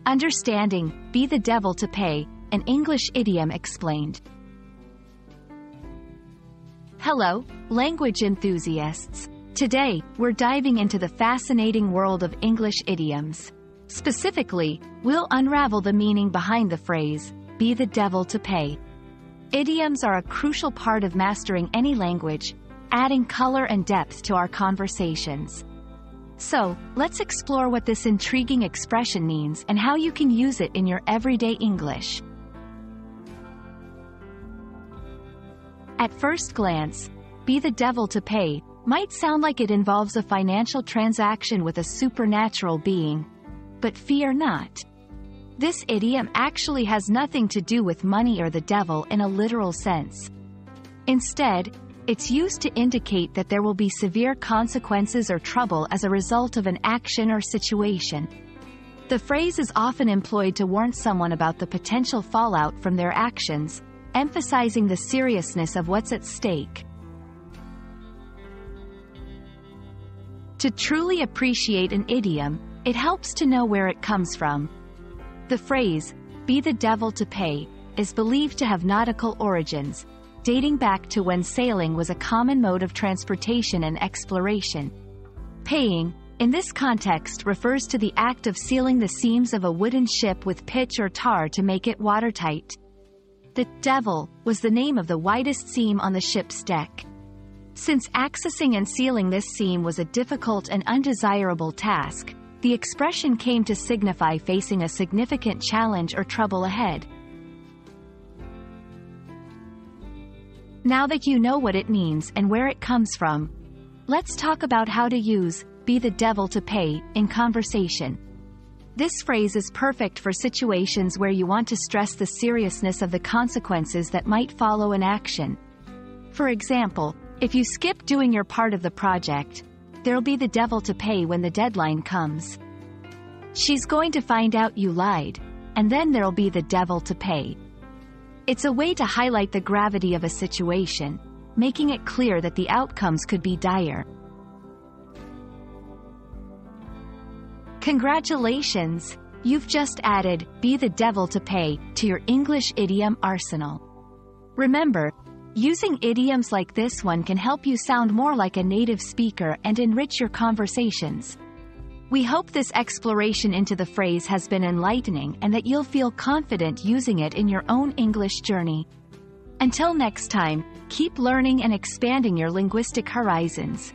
Understanding Be the Devil to Pay, an English idiom explained. Hello, language enthusiasts. Today, we're diving into the fascinating world of English idioms. Specifically, we'll unravel the meaning behind the phrase, be the devil to pay. Idioms are a crucial part of mastering any language, adding color and depth to our conversations. So, let's explore what this intriguing expression means and how you can use it in your everyday English. At first glance, be the devil to pay might sound like it involves a financial transaction with a supernatural being. But fear not. This idiom actually has nothing to do with money or the devil in a literal sense. Instead, it's used to indicate that there will be severe consequences or trouble as a result of an action or situation. The phrase is often employed to warn someone about the potential fallout from their actions, emphasizing the seriousness of what's at stake. To truly appreciate an idiom, it helps to know where it comes from. The phrase, be the devil to pay, is believed to have nautical origins, dating back to when sailing was a common mode of transportation and exploration. Paying, in this context, refers to the act of sealing the seams of a wooden ship with pitch or tar to make it watertight. The devil was the name of the widest seam on the ship's deck. Since accessing and sealing this seam was a difficult and undesirable task, the expression came to signify facing a significant challenge or trouble ahead. Now that you know what it means and where it comes from, let's talk about how to use be the devil to pay in conversation. This phrase is perfect for situations where you want to stress the seriousness of the consequences that might follow an action. For example, if you skip doing your part of the project, there'll be the devil to pay when the deadline comes. She's going to find out you lied, and then there'll be the devil to pay. It's a way to highlight the gravity of a situation, making it clear that the outcomes could be dire. Congratulations! You've just added be the devil to pay to your English idiom arsenal. Remember, using idioms like this one can help you sound more like a native speaker and enrich your conversations. We hope this exploration into the phrase has been enlightening and that you'll feel confident using it in your own English journey. Until next time, keep learning and expanding your linguistic horizons.